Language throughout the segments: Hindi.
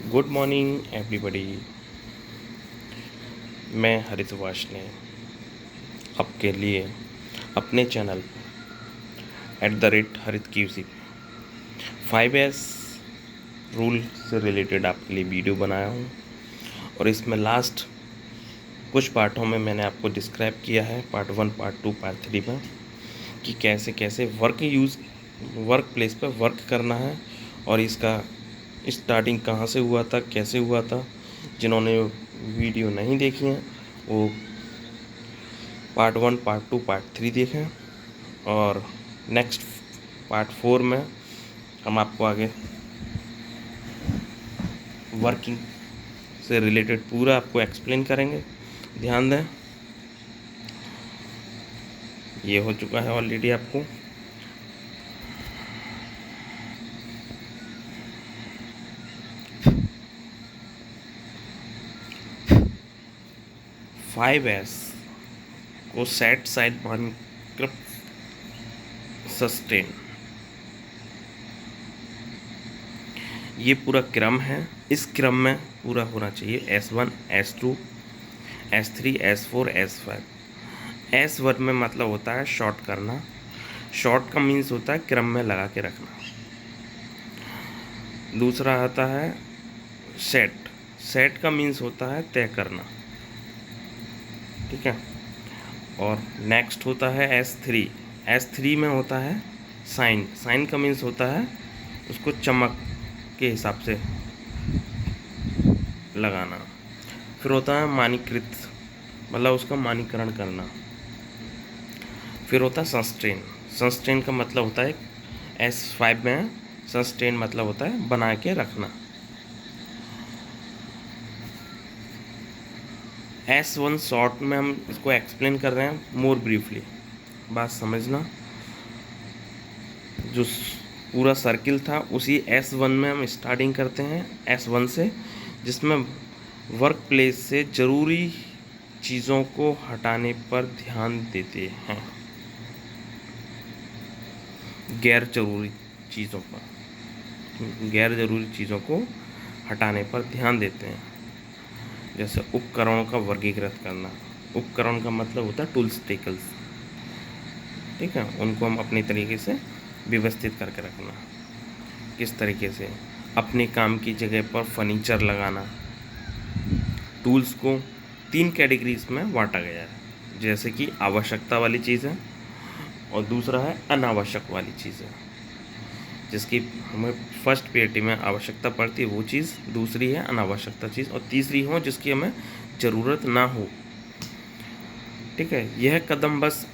Good morning everybody. मैं हरित वाश ने आपके लिए अपने चैनल @हरित QC 5S रूल से रिलेटेड आपके लिए वीडियो बनाया हूँ। और इसमें लास्ट कुछ पार्टों में मैंने आपको डिस्क्राइब किया है, पार्ट 1, पार्ट 2, पार्ट 3 में, कि कैसे कैसे वर्क प्लेस पर वर्क करना है और इसका स्टार्टिंग कहाँ से हुआ था, कैसे हुआ था। जिन्होंने वीडियो नहीं देखी हैं वो पार्ट 1, पार्ट 2, पार्ट 3 देखें। और नेक्स्ट पार्ट 4 में हम आपको आगे वर्किंग से रिलेटेड पूरा आपको एक्सप्लेन करेंगे। ध्यान दें, ये हो चुका है ऑलरेडी आपको। फाइव एस को सेट साइड मानकर सस्टेन, ये पूरा क्रम है। इस क्रम में पूरा होना चाहिए S1, S2, S3, S4, S5। S1 में मतलब होता है शॉर्ट करना। शॉर्ट का मीन्स होता है क्रम में लगा के रखना। दूसरा आता है सेट। सेट का मीन्स होता है तय करना, ठीक है। और नेक्स्ट होता है S3। S3 में होता है साइन। साइन का मीन्स होता है उसको चमक के हिसाब से लगाना। फिर होता है मानीकृत, मतलब उसका मानीकरण करना। फिर होता है सस्टेन। सस्टेन का मतलब होता है S5 में सस्टेन मतलब होता है बना के रखना। S1 शॉर्ट में हम इसको एक्सप्लेन कर रहे हैं मोर ब्रीफली, बात समझना। जो पूरा सर्किल था उसी S1 में हम स्टार्टिंग करते हैं, S1 से, जिसमें वर्क प्लेस से ज़रूरी चीज़ों को हटाने पर ध्यान देते हैं, गैर ज़रूरी चीज़ों को हटाने पर ध्यान देते हैं। जैसे उपकरणों का वर्गीकृत करना। उपकरण का मतलब होता है टूल्स टेकल्स, ठीक है। उनको हम अपने तरीके से व्यवस्थित करके रखना। किस तरीके से? अपने काम की जगह पर फर्नीचर लगाना। टूल्स को 3 कैटेगरीज में बांटा गया है, जैसे कि आवश्यकता वाली चीज़ें, और दूसरा है अनावश्यक वाली चीज़ें, जिसकी हमें फर्स्ट प्रायोरिटी में आवश्यकता पड़ती है वो चीज़, दूसरी है अनावश्यकता चीज़, और तीसरी हो जिसकी हमें ज़रूरत ना हो, ठीक है। यह कदम बस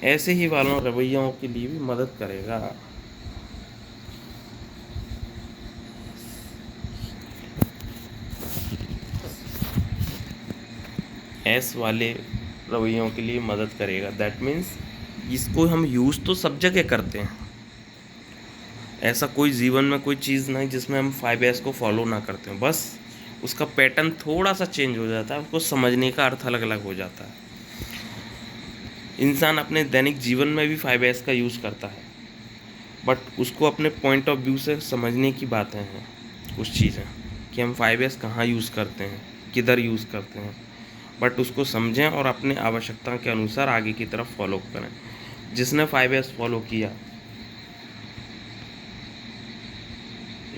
ऐसे ही वालों रवैयों के लिए भी मदद करेगा। एस वाले रवैयों के लिए मदद करेगा। दैट मीन्स इसको हम यूज़ तो सब जगह करते हैं। ऐसा कोई जीवन में कोई चीज़ नहीं जिसमें हम 5S को फॉलो ना करते हैं। बस उसका पैटर्न थोड़ा सा चेंज हो जाता है, उसको समझने का अर्थ अलग अलग हो जाता है। इंसान अपने दैनिक जीवन में भी 5S का यूज़ करता है, बट उसको अपने पॉइंट ऑफ व्यू से समझने की बातें हैं कुछ चीज़ें, कि हम 5S कहाँ यूज़ करते हैं, किधर यूज़ करते हैं। बट उसको समझें और अपने आवश्यकता के अनुसार आगे की तरफ फॉलो करें। जिसने 5S फॉलो किया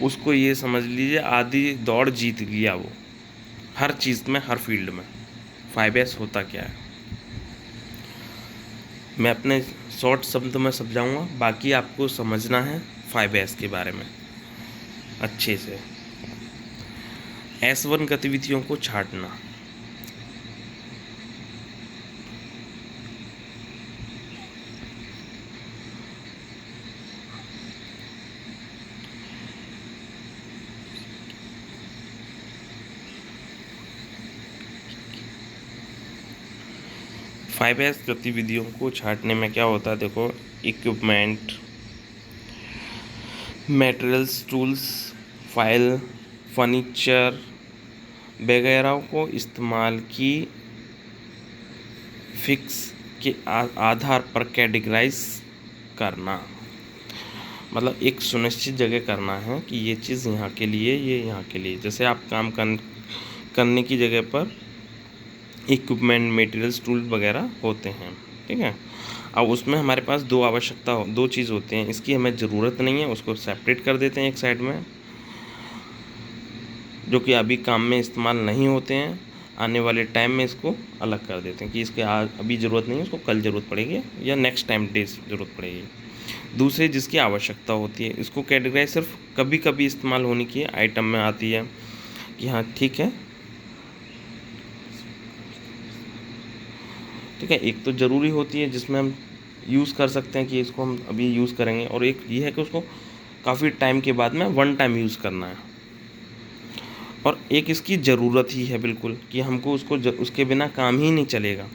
उसको ये समझ लीजिए आधी दौड़ जीत लिया वो, हर चीज़ में, हर फील्ड में। 5S होता क्या है मैं अपने शॉर्ट शब्द में समझाऊंगा, बाकी आपको समझना है 5S के बारे में अच्छे से। S1 गतिविधियों को छांटना। फाइव एस गतिविधियों को छांटने में क्या होता है, देखो, equipment, materials, tools, file, furniture वगैरह को इस्तेमाल की फिक्स के आधार पर कैटेगराइज करना। मतलब एक सुनिश्चित जगह करना है कि ये चीज़ यहाँ के लिए, ये यहाँ के लिए। जैसे आप काम करने की जगह पर इक्विपमेंट, मटेरियल्स, टूल वगैरह होते हैं, ठीक है। अब उसमें हमारे पास दो चीज़ होते हैं, इसकी हमें ज़रूरत नहीं है, उसको सेपरेट कर देते हैं एक साइड में, जो कि अभी काम में इस्तेमाल नहीं होते हैं। आने वाले टाइम में इसको अलग कर देते हैं कि इसके आज अभी ज़रूरत नहीं है, उसको कल ज़रूरत पड़ेगी या नेक्स्ट टाइम डेज ज़रूरत पड़ेगी। दूसरी जिसकी आवश्यकता होती है, इसको कैटेगराइज सिर्फ कभी कभी इस्तेमाल होने की आइटम में आती है कि हाँ ठीक है, ठीक है। एक तो ज़रूरी होती है जिसमें हम यूज़ कर सकते हैं कि इसको हम अभी यूज़ करेंगे, और एक ये है कि उसको काफ़ी टाइम के बाद में वन टाइम यूज़ करना है। और एक इसकी ज़रूरत ही है बिल्कुल कि हमको उसके बिना काम ही नहीं चलेगा।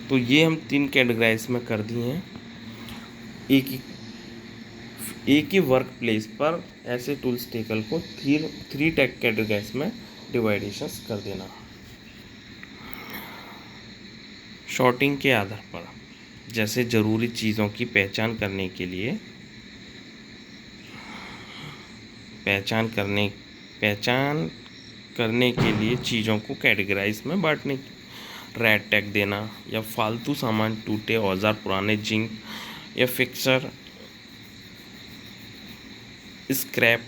तो ये हम 3 कैटेगराइज में कर दिए हैं। एक ही वर्क प्लेस पर ऐसे टूल्स टेकल को 3 टेक कैटेगराइज में डिवाइडेशंस कर देना। शॉर्टिंग के आधार पर, जैसे ज़रूरी चीज़ों की पहचान करने के लिए चीज़ों को कैटेगराइज में बांटने, रेड टैग देना, या फालतू सामान, टूटे औजार, पुराने जिंक या फिक्सर, स्क्रैप,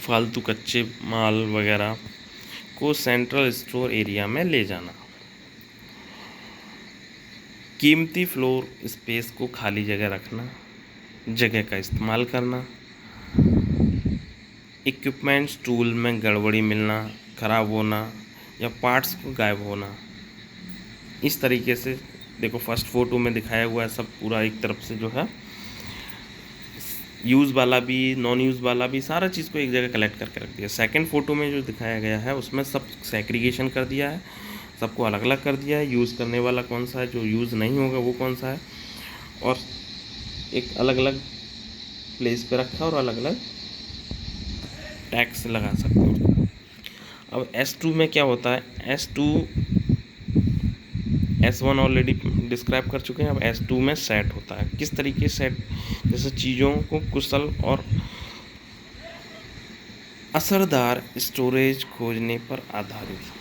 फालतू कच्चे माल वगैरह को सेंट्रल स्टोर एरिया में ले जाना। कीमती फ्लोर स्पेस को खाली जगह रखना, जगह का इस्तेमाल करना। इक्विपमेंट्स, टूल में गड़बड़ी मिलना, ख़राब होना या पार्ट्स को गायब होना। इस तरीके से देखो, फर्स्ट फोटो में दिखाया हुआ है सब पूरा एक तरफ से जो है यूज़ वाला भी, नॉन यूज़ वाला भी, सारा चीज़ को एक जगह कलेक्ट करके रख दिया। सेकंड फ़ोटो में जो दिखाया गया है उसमें सब सेग्रीगेशन कर दिया है, सबको अलग अलग कर दिया है। यूज़ करने वाला कौन सा है, जो यूज़ नहीं होगा वो कौन सा है, और एक अलग अलग प्लेस पे रखा और अलग अलग टैक्स लगा सकते हो। अब S2 में क्या होता है, S1 ऑलरेडी डिस्क्राइब कर चुके हैं। अब S2 में सेट होता है। किस तरीके से सेट, जैसे चीज़ों को कुशल और असरदार स्टोरेज खोजने पर आधारित।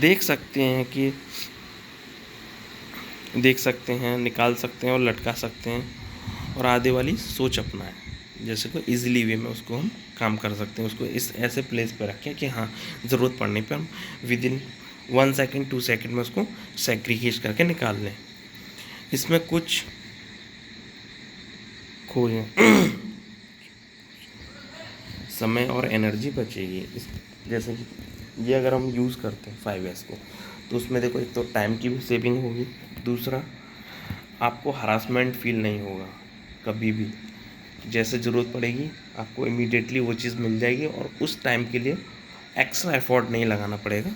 देख सकते हैं, निकाल सकते हैं और लटका सकते हैं, और आगे वाली सोच अपनाएं, जैसे कोई इजीली वे में उसको हम काम कर सकते हैं। उसको इस ऐसे प्लेस पे रखें कि हाँ ज़रूरत पड़ने पे हम विद इन 1 सेकेंड 2 सेकेंड में उसको सेग्रीगेट करके निकाल लें। इसमें कुछ खोजें समय और एनर्जी बचेगी। जैसे कि ये अगर हम यूज़ करते हैं 5S को, तो उसमें देखो एक तो टाइम की भी सेविंग होगी, दूसरा आपको हरासमेंट फील नहीं होगा कभी भी। जैसे ज़रूरत पड़ेगी आपको इमीडिएटली वो चीज़ मिल जाएगी, और उस टाइम के लिए एक्स्ट्रा एफर्ट नहीं लगाना पड़ेगा।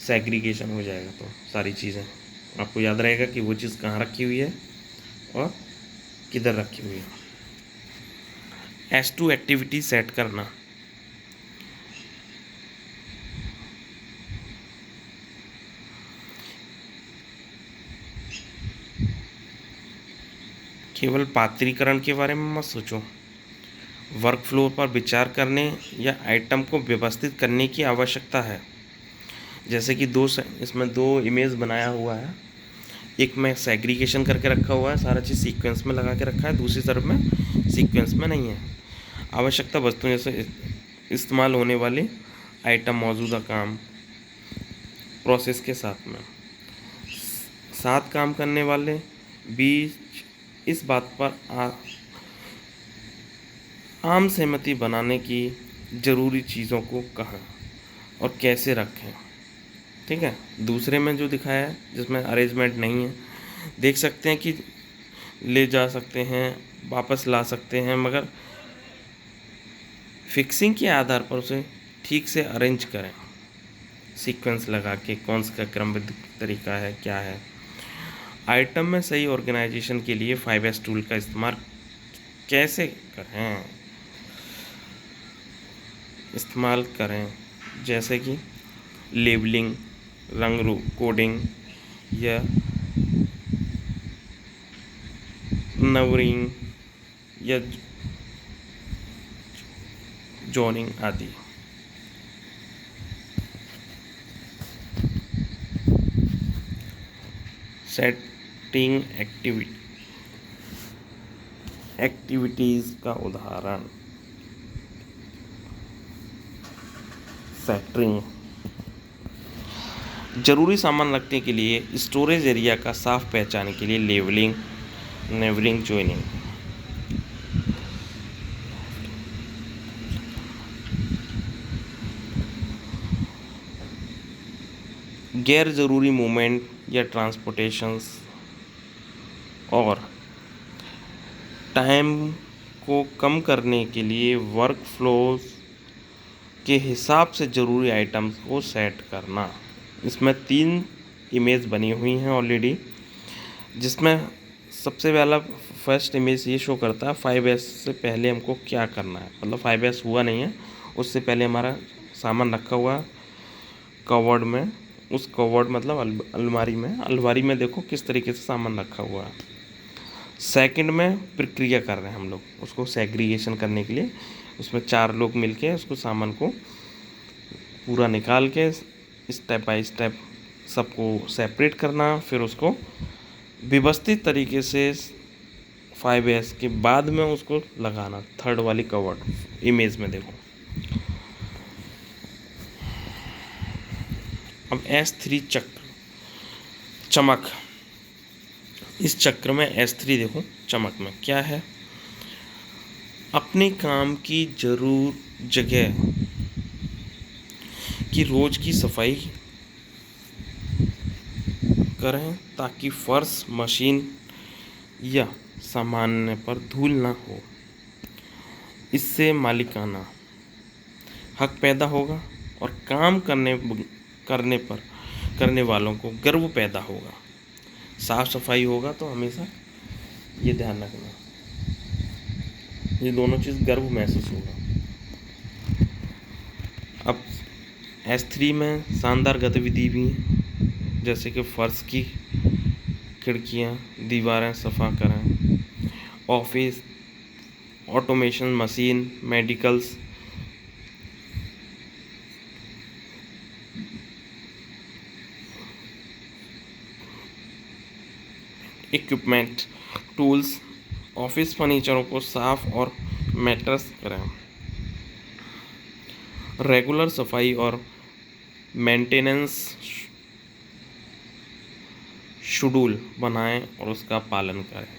सेग्रीगेशन हो जाएगा तो सारी चीज़ें आपको याद रहेगा कि वो चीज़ कहाँ रखी हुई है और किधर रखी हुई है। S2 एक्टिविटी सेट करना, केवल पात्रीकरण के बारे में मत सोचो, वर्क फ्लोर पर विचार करने या आइटम को व्यवस्थित करने की आवश्यकता है। जैसे कि इसमें 2 इमेज बनाया हुआ है, एक में सेग्रीगेशन करके रखा हुआ है, सारा चीज़ सीक्वेंस में लगा के रखा है, दूसरी तरफ में सीक्वेंस में नहीं है। आवश्यकता वस्तुएं, जैसे इस्तेमाल होने वाले आइटम, मौजूदा काम, प्रोसेस के साथ काम करने वाले बीच इस बात पर आम सहमति बनाने की ज़रूरी चीज़ों को कहाँ और कैसे रखें, ठीक है। दूसरे में जो दिखाया है जिसमें अरेंजमेंट नहीं है, देख सकते हैं कि ले जा सकते हैं, वापस ला सकते हैं, मगर फिक्सिंग के आधार पर उसे ठीक से अरेंज करें, सीक्वेंस लगा के कौन सा क्रमबद्ध तरीका है, क्या है। आइटम में सही ऑर्गेनाइजेशन के लिए 5S टूल का इस्तेमाल कैसे करें, जैसे कि लेबलिंग, रंग कोडिंग या नंबरिंग या जोनिंग आदि। सेटिंग एक्टिविटीज़ का उदाहरण फैक्टरिंग, जरूरी सामान रखने के लिए स्टोरेज एरिया का साफ पहचान के लिए लेबलिंग, नेबरिंग, जॉइनिंग। गैर ज़रूरी मूवमेंट या ट्रांसपोर्टेशंस और टाइम को कम करने के लिए वर्क फ्लोज के हिसाब से ज़रूरी आइटम्स को सेट करना। इसमें 3 इमेज बनी हुई हैं ऑलरेडी, जिसमें सबसे पहला फर्स्ट इमेज ये शो करता है 5S से पहले हमको क्या करना है। मतलब 5S हुआ नहीं है, उससे पहले हमारा सामान रखा हुआ कवर्ड में, उस कवर्ड मतलब अलमारी में देखो किस तरीके से सामान रखा हुआ है। सेकंड में प्रक्रिया कर रहे हैं हम लोग, उसको सेग्रीगेशन करने के लिए उसमें 4 लोग मिलके उसको सामान को पूरा निकाल के स्टेप बाय स्टेप सबको सेपरेट करना, फिर उसको व्यवस्थित तरीके से 5S के बाद में उसको लगाना। थर्ड वाली कवर्ड इमेज में देखो। अब S3 चक्र, चमक। इस चक्र में S3 देखो चमक में क्या है, अपने काम की जगह की रोज की सफाई करें ताकि फर्श, मशीन या सामान पर धूल ना हो। इससे मालिकाना हक पैदा होगा और काम करने वालों को गर्व पैदा होगा। साफ सफाई होगा तो हमेशा ये ध्यान रखना, ये दोनों चीज़ गर्व महसूस होगा। अब S3 में शानदार गतिविधि भी, जैसे कि फर्श की खिड़कियाँ, दीवारें सफा करें, office automation machine, medicals, equipment, tools, office फर्नीचरों को साफ और मैट्रेस करें। रेगुलर सफाई और मेंटेनेंस शेड्यूल बनाएं और उसका पालन करें।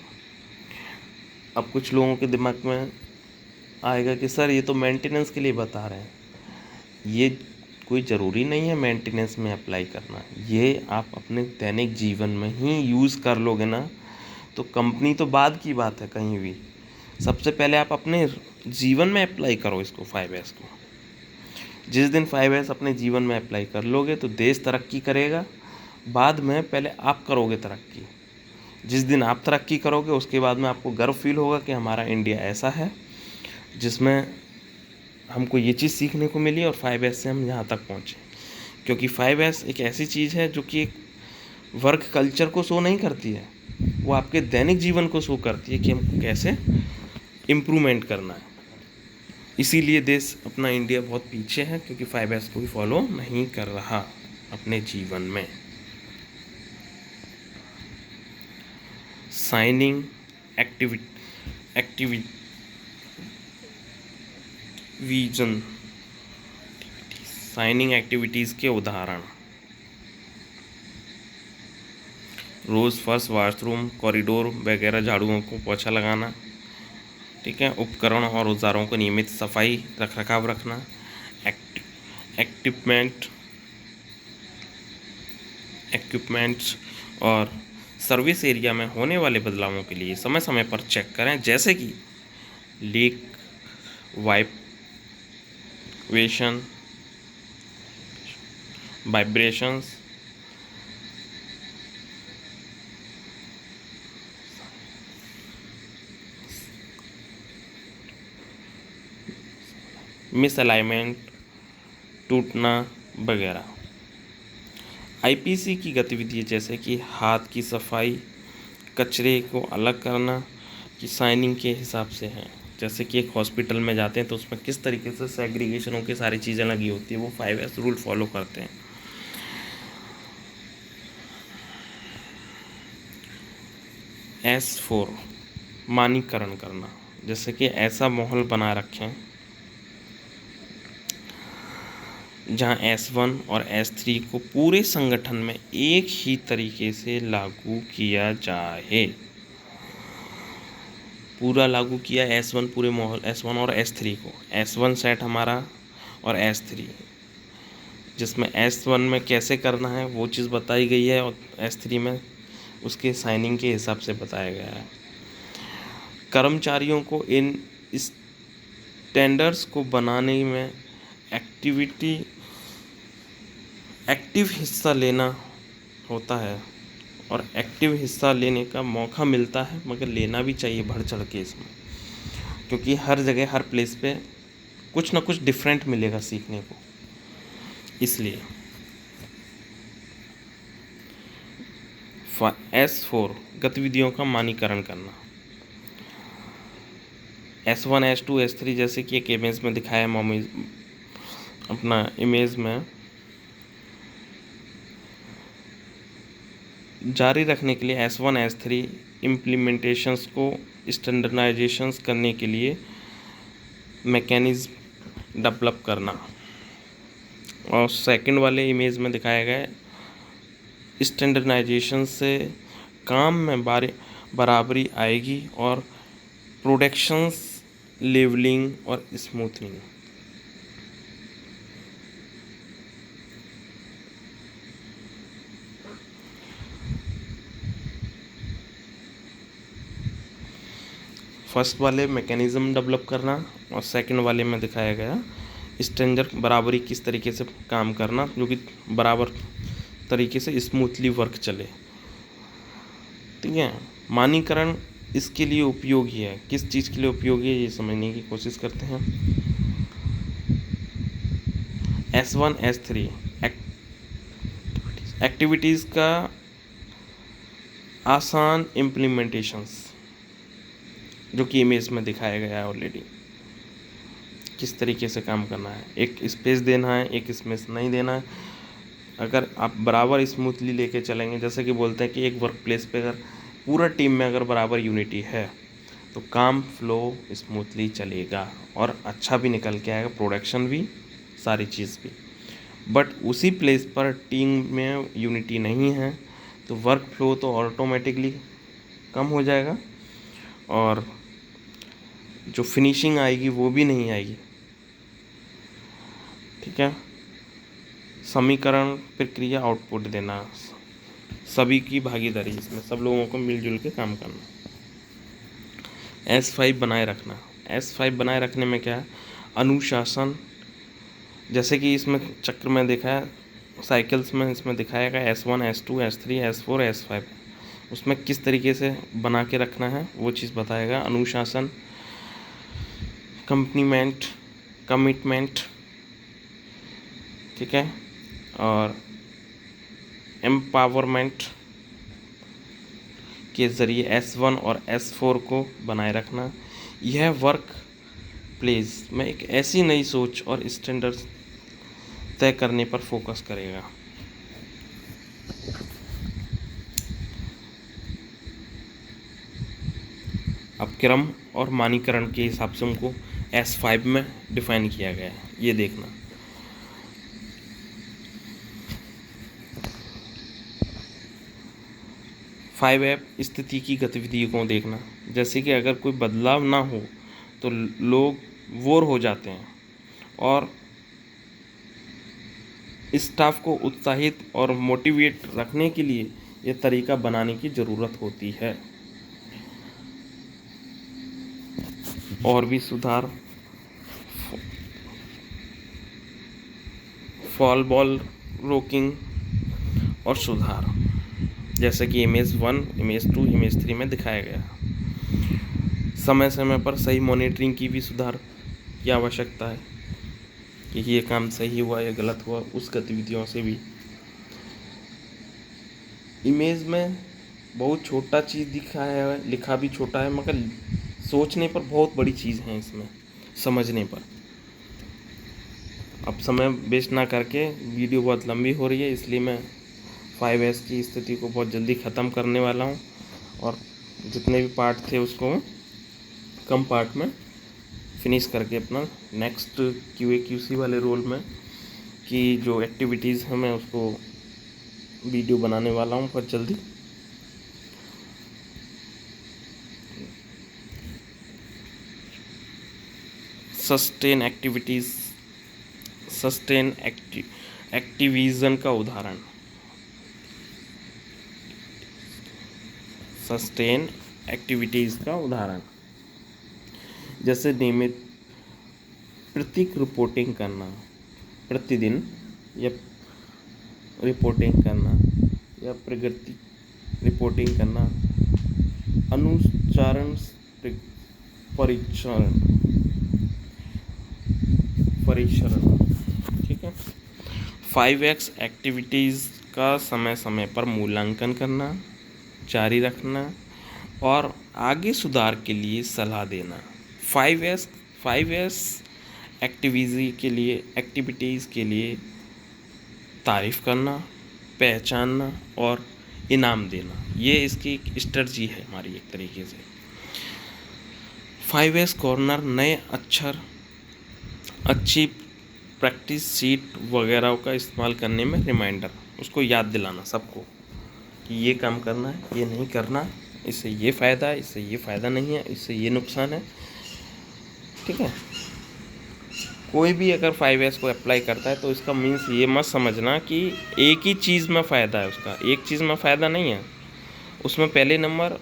अब कुछ लोगों के दिमाग में आएगा कि सर ये तो मेंटेनेंस के लिए बता रहे हैं, ये कोई ज़रूरी नहीं है मेंटेनेंस में अप्लाई करना। ये आप अपने दैनिक जीवन में ही यूज़ कर लोगे ना, तो कंपनी तो बाद की बात है कहीं भी। सबसे पहले आप अपने जीवन में अप्लाई करो इसको, 5S को। जिस दिन 5S अपने जीवन में अप्लाई कर लोगे तो देश तरक्की करेगा, बाद में पहले आप करोगे तरक्की। जिस दिन आप तरक्की करोगे उसके बाद में आपको गर्व फील होगा कि हमारा इंडिया ऐसा है जिसमें हमको ये चीज़ सीखने को मिली और 5S से हम यहाँ तक पहुँचे। क्योंकि 5S एक ऐसी चीज़ है जो कि एक वर्क कल्चर को शो नहीं करती है, वो आपके दैनिक जीवन को शो करती है कि हमको कैसे इम्प्रूवमेंट करना है। इसीलिए देश अपना इंडिया बहुत पीछे है, क्योंकि 5S को भी फॉलो नहीं कर रहा अपने जीवन में। साइनिंग एक्टिविटीज़ के उदाहरण रोज़ फर्श, वॉशरूम, कॉरिडोर वगैरह झाड़ुओं को पोछा लगाना, ठीक है। उपकरण और औजारों को नियमित सफाई रखरखाव रखना। इक्विपमेंट्स और सर्विस एरिया में होने वाले बदलावों के लिए समय समय पर चेक करें, जैसे कि लीक, वाइब्रेशंस, मिसअलाइनमेंट, टूटना वगैरह। आईपीसी की गतिविधि जैसे कि हाथ की सफाई, कचरे को अलग करना की साइनिंग के हिसाब से है। जैसे कि एक हॉस्पिटल में जाते हैं तो उसमें किस तरीके से सेग्रीगेशन होकर सारी चीज़ें लगी होती है, वो 5S रूल फॉलो करते हैं। S4 मानकीकरण करना, जैसे कि ऐसा माहौल बना रखें जहां S1 और S3 को पूरे संगठन में एक ही तरीके से लागू किया जाए। पूरा लागू किया S1 पूरे माहौल S1 और S3 को, S1 सेट हमारा और S3, जिसमें S1 में कैसे करना है वो चीज़ बताई गई है और S3 में उसके साइनिंग के हिसाब से बताया गया है। कर्मचारियों को इन स्टैंडर्ड्स को बनाने में एक्टिव हिस्सा लेना होता है और एक्टिव हिस्सा लेने का मौका मिलता है, मगर लेना भी चाहिए बढ़ चढ़ के इसमें, क्योंकि हर जगह हर प्लेस पे कुछ ना कुछ डिफरेंट मिलेगा सीखने को। इसलिए S4 गतिविधियों का मानकीकरण करना। S1 S2 S3 जैसे कि एक इमेज में दिखाया है, अपना इमेज में जारी रखने के लिए S1 S3 इम्प्लीमेंटेशंस को स्टैंडर्डाइजेशंस करने के लिए मैकेनिज्म डेवलप करना। और सेकंड वाले इमेज में दिखाया गया है स्टैंडर्डाइजेशन से काम में बराबरी आएगी और प्रोडक्शंस लेवलिंग और स्मूथनिंग। फर्स्ट वाले मैकेनिज़्म डेवलप करना और सेकंड वाले में दिखाया गया स्टैंडर्ड बराबरी किस तरीके से काम करना, जो कि बराबर तरीके से स्मूथली वर्क चले। ठीक है, मानकीकरण इसके लिए उपयोगी है, किस चीज़ के लिए उपयोगी है ये समझने की कोशिश करते हैं। S1 S3 एक्टिविटीज़ का आसान इम्प्लीमेंटेशंस, जो कि इमेज में दिखाया गया है ऑलरेडी, किस तरीके से काम करना है। एक स्पेस देना है, एक स्पेस नहीं देना है। अगर आप बराबर स्मूथली लेके चलेंगे, जैसे कि बोलते हैं कि एक वर्क प्लेस पे अगर पूरा टीम में अगर बराबर यूनिटी है तो काम फ्लो स्मूथली चलेगा और अच्छा भी निकल के आएगा, प्रोडक्शन भी, सारी चीज़ भी। बट उसी प्लेस पर टीम में यूनिटी नहीं है तो वर्क फ्लो तो ऑटोमेटिकली कम हो जाएगा और जो फिनिशिंग आएगी वो भी नहीं आएगी। ठीक है, समीकरण प्रक्रिया आउटपुट देना, सभी की भागीदारी, इसमें सब लोगों को मिलजुल के काम करना। S5 बनाए रखना। S5 बनाए रखने में क्या है, अनुशासन, जैसे कि इसमें चक्र में देखा है, साइकिल्स में इसमें दिखाया गया S1 S2 S3 S4 S5, उसमें किस तरीके से बना के रखना है वो चीज़ बताएगा। अनुशासन, कमिटमेंट, ठीक है, और एम्पावरमेंट के ज़रिए S1 और S4 को बनाए रखना। यह वर्क प्लेस में एक ऐसी नई सोच और स्टैंडर्ड्स तय करने पर फोकस करेगा। अब क्रम और मानकीकरण के हिसाब से उनको S5 में डिफाइन किया गया है, ये देखना। स्थिति की गतिविधियों को देखना, जैसे कि अगर कोई बदलाव ना हो तो लोग बोर हो जाते हैं और स्टाफ को उत्साहित और मोटिवेट रखने के लिए ये तरीका बनाने की ज़रूरत होती है। और भी सुधार, फॉल बॉल रोकिंग और सुधार, जैसे कि इमेज 1 इमेज 2 इमेज 3 में दिखाया गया। समय समय पर सही मॉनिटरिंग की भी सुधार की आवश्यकता है कि ये काम सही हुआ या गलत हुआ, उस गतिविधियों से भी इमेज में बहुत छोटा चीज़ दिखा है, लिखा भी छोटा है, मगर सोचने पर बहुत बड़ी चीज़ है इसमें, समझने पर। अब समय वेस्ट ना करके, वीडियो बहुत लंबी हो रही है, इसलिए मैं 5S की स्थिति को बहुत जल्दी ख़त्म करने वाला हूँ, और जितने भी पार्ट थे उसको कम पार्ट में फिनिश करके अपना नेक्स्ट QA/QC वाले रोल में की जो एक्टिविटीज़ हैं मैं उसको वीडियो बनाने वाला हूँ बहुत जल्दी। सस्टेन एक्टिविज़न का उदाहरण, सस्टेन एक्टिविटीज़ का उदाहरण जैसे नियमित प्रतीक रिपोर्टिंग करना, प्रतिदिन या रिपोर्टिंग करना या प्रगति रिपोर्टिंग करना, अनुचारण परीक्षण, ठीक है। 5X एक्टिविटीज़ का समय समय पर मूल्यांकन करना, जारी रखना और आगे सुधार के लिए सलाह देना। 5S एक्टिविटीज़ के लिए तारीफ़ करना, पहचानना और इनाम देना, ये इसकी एक स्ट्रेटजी है हमारी एक तरीके से। 5S कॉर्नर नए अक्षर, अच्छी प्रैक्टिस शीट वगैरह का इस्तेमाल करने में रिमाइंडर, उसको याद दिलाना सबको कि ये काम करना है, ये नहीं करना, इससे ये फ़ायदा है, इससे ये फ़ायदा नहीं है, इससे ये नुकसान है, ठीक है। कोई भी अगर 5S को अप्लाई करता है तो इसका मीन्स ये मत समझना कि एक ही चीज़ में फ़ायदा है उसका, एक चीज़ में फ़ायदा नहीं है। उसमें पहले नंबर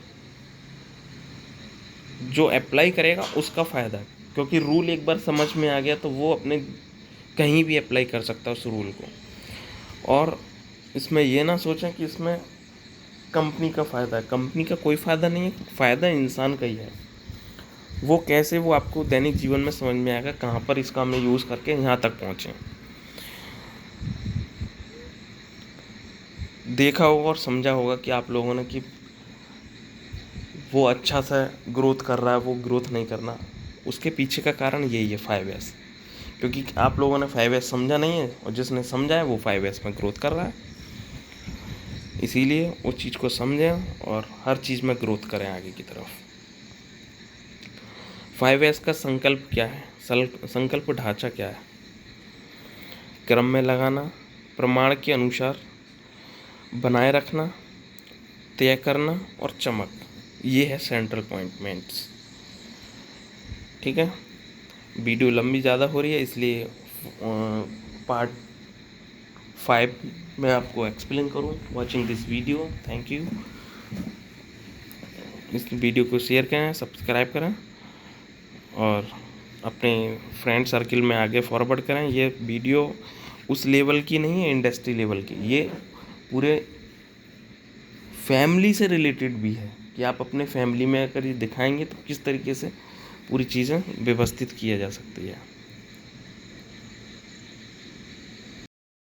जो अप्लाई करेगा उसका फ़ायदा है, क्योंकि रूल एक बार समझ में आ गया तो वो अपने कहीं भी अप्लाई कर सकता है उस रूल को। और इसमें ये ना सोचें कि इसमें कंपनी का फ़ायदा है, कंपनी का कोई फ़ायदा नहीं है, फ़ायदा इंसान का ही है। वो कैसे, वो आपको दैनिक जीवन में समझ में आएगा, कहाँ पर इसका हमने यूज़ करके यहाँ तक पहुँचे। देखा होगा और समझा होगा कि आप लोगों ने कि वो अच्छा सा ग्रोथ कर रहा है, वो ग्रोथ नहीं करना, उसके पीछे का कारण यही है 5S, क्योंकि आप लोगों ने 5S समझा नहीं है और जिसने समझा है वो 5S में ग्रोथ कर रहा है। इसीलिए उस चीज़ को समझें और हर चीज़ में ग्रोथ करें आगे की तरफ। 5S का संकल्प क्या है, संकल्प ढांचा क्या है? क्रम में लगाना, प्रमाण के अनुसार बनाए रखना, तय करना और चमक, ये है सेंट्रल पॉइंट्स, ठीक है। वीडियो लंबी ज़्यादा हो रही है, इसलिए पार्ट 5 में आपको एक्सप्लेन करूँ। Watching this video, thank you. इस वीडियो को शेयर करें, सब्सक्राइब करें और अपने फ्रेंड सर्किल में आगे फॉरवर्ड करें। ये वीडियो उस लेवल की नहीं है, इंडस्ट्री लेवल की, ये पूरे फैमिली से रिलेटेड भी है कि आप अपने फैमिली में अगर ये दिखाएंगे तो किस तरीके से पूरी चीज़ें व्यवस्थित किया जा सकती है।